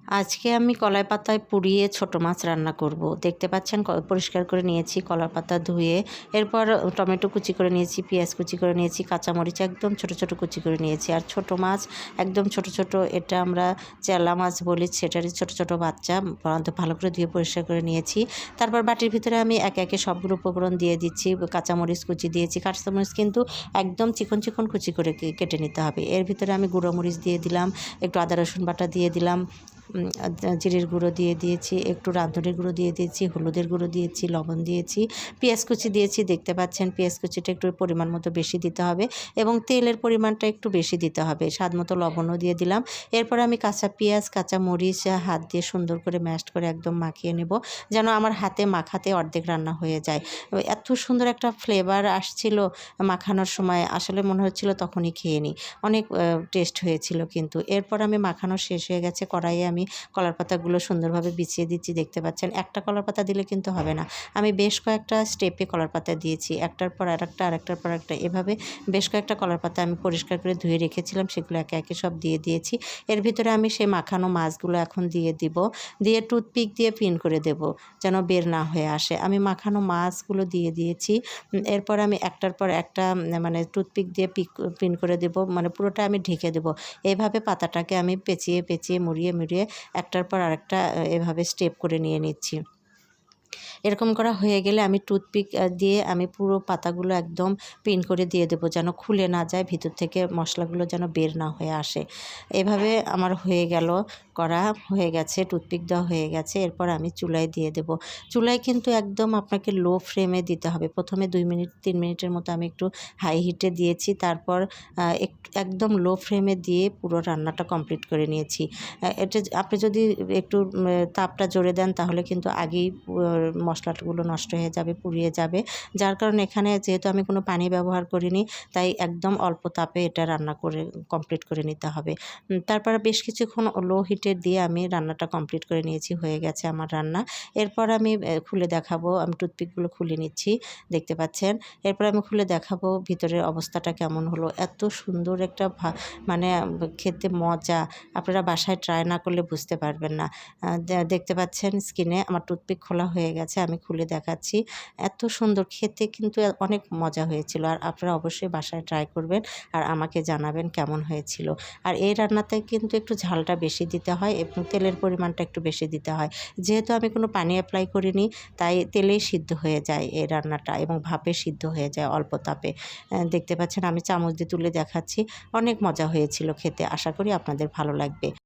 আজকে আমি কলাই পাতায় পুড়িয়ে ছোট মাছ রান্না করব। দেখতে পাচ্ছেন পরিষ্কার করে নিয়েছি, কলাই পাতা ধুয়ে, এরপর টমেটো কুচি করে নিয়েছি, পেঁয়াজ কুচি করে নিয়েছি, কাঁচামরিচ একদম ছোট ছোট কুচি করে নিয়েছি, আর ছোট মাছ একদম ছোট ছোট, এটা আমরা চেলা মাছ বলি, সেটারই ছোট ছোট বাচ্চা, ভালো করে ধুয়ে পরিষ্কার করে নিয়েছি। তারপর বাটির ভিতরে আমি একে একে সবগুলো উপকরণ দিয়ে দিচ্ছি। কাঁচামরিচ কুচি দিয়েছি, কাঁচামরিচ কিন্তু একদম চিকন চিকন কুচি করে কেটে নিতে হবে। এর ভিতরে আমি গুঁড়ো মরিচ দিয়ে দিলাম, একটু আদা রসুন বাটা দিয়ে দিলাম, জিরের গুঁড়ো দিয়ে দিয়েছি, একটু রাঁধুনির গুঁড়ো দিয়ে দিয়েছি, হলুদের গুঁড়ো দিয়েছি, লবণ দিয়েছি, পেঁয়াজ কুচি দিয়েছি। দেখতে পাচ্ছেন পেঁয়াজ কুচিটা একটু পরিমাণ মতো বেশি দিতে হবে এবং তেলের পরিমাণটা একটু বেশি দিতে হবে। স্বাদ মতো লবণও দিয়ে দিলাম। এরপর আমি কাঁচা পেঁয়াজ, কাঁচা মরিচ হাত দিয়ে সুন্দর করে ম্যাশড করে একদম মাখিয়ে নেব, যেন আমার হাতে মাখাতে অর্ধেক রান্না হয়ে যায়। এত সুন্দর একটা ফ্লেভার আসছিল মাখানোর সময়, আসলে মনে হচ্ছিল তখনই খেয়ে নিই। অনেক টেস্ট হয়েছিল কিন্তু। এরপর আমি মাখানো শেষ হয়ে গেছে, কড়াইয়ে আমি কলার পাতাগুলো সুন্দরভাবে বিছিয়ে দিচ্ছি। দেখতে পাচ্ছেন একটা কলার পাতা দিলে কিন্তু হবে না, আমি বেশ কয়েকটা স্টেপে কলার পাতা দিয়েছি, একটার পর আরেকটা, আরেকটার পর একটা, এভাবে বেশ কয়েকটা কলার পাতা আমি পরিষ্কার করে ধুয়ে রেখেছিলাম, সেগুলো একে একে সব দিয়ে দিয়েছি। এর ভিতরে আমি সেই মাখানো মাছগুলো এখন দিয়ে দিব, দিয়ে টুথপিক দিয়ে পিন করে দেব যেন বের না হয়ে আসে। আমি মাখানো মাছগুলো দিয়ে দিয়েছি। এরপর আমি একটার পর একটা মানে টুথপিক দিয়ে পিন করে দেব, মানে পুরোটা আমি ঢেকে দেব। এইভাবে পাতাটাকে আমি পেঁচিয়ে পেঁচিয়ে মুড়িয়ে মুড়িয়ে একটার পর আরেকটা এভাবে স্টেপ করে নিয়ে নিচ্ছি। এরকম করা হয়ে গেলে আমি টুথপিক দিয়ে আমি পুরো পাতাগুলো একদম পিন করে দিয়ে দেবো, যেন খুলে না যায়, ভিতর থেকে মশলাগুলো যেন বের না হয়ে আসে। এভাবে আমার হয়ে গেল, করা হয়ে গেছে, টুথপিক দেওয়া হয়ে গেছে। এরপর আমি চুলায় দিয়ে দেব। চুলায় কিন্তু একদম আপনাকে লো ফ্লেমে দিতে হবে। প্রথমে 2 মিনিট 3 মিনিটের মতো আমি একটু হাই হিটে দিয়েছি, তারপর একদম লো ফ্লেমে দিয়ে পুরো রান্নাটা কমপ্লিট করে নিয়েছি। এটা আপনি যদি একটু তাপটা জোরে দেন তাহলে কিন্তু আগেই মশলাগুলো নষ্ট হয়ে যাবে, পুড়িয়ে যাবে। যার কারণে এখানে যেহেতু আমি কোনো পানি ব্যবহার করিনি, তাই একদম অল্প তাপে এটা রান্না করে কমপ্লিট করে নিতে হবে। তারপরে বেশ কিছুক্ষণ লো হিটে দিয়ে আমি রান্নাটা কমপ্লিট করে নিয়েছি, হয়ে গেছে আমার রান্না। এরপর আমি খুলে দেখাবো, আমি টুথপিকগুলো খুলে নিচ্ছি, দেখতে পাচ্ছেন। এরপর আমি খুলে দেখাবো ভিতরের অবস্থাটা কেমন হলো। এত সুন্দর একটা মানে খেতে মজা, আপনারা বাসায় ট্রাই না করলে বুঝতে পারবেন না। দেখতে পাচ্ছেন স্কিনে আমার টুথপিক খোলা হয়ে গেছে, আমি খুলে দেখাচ্ছি। এত সুন্দর খেতে কিন্তু অনেক মজা হয়েছিল। আর আপনারা অবশ্যই বাসায় ট্রাই করবেন আর আমাকে জানাবেন কেমন হয়েছিল। আর এই রান্নাতে কিন্তু একটু ঝালটা বেশি দিতে হয় এবং তেলের পরিমাণটা একটু বেশি দিতে হয়। যেহেতু আমি কোনো পানি অ্যাপ্লাই করিনি, তাই তেলেই সিদ্ধ হয়ে যায় এই রান্নাটা এবং ভাপে সিদ্ধ হয়ে যায় অল্প তাপে। দেখতে পাচ্ছেন আমি চামচ দিয়ে তুলে দেখাচ্ছি। অনেক মজা হয়েছিল খেতে, আশা করি আপনাদের ভালো লাগবে।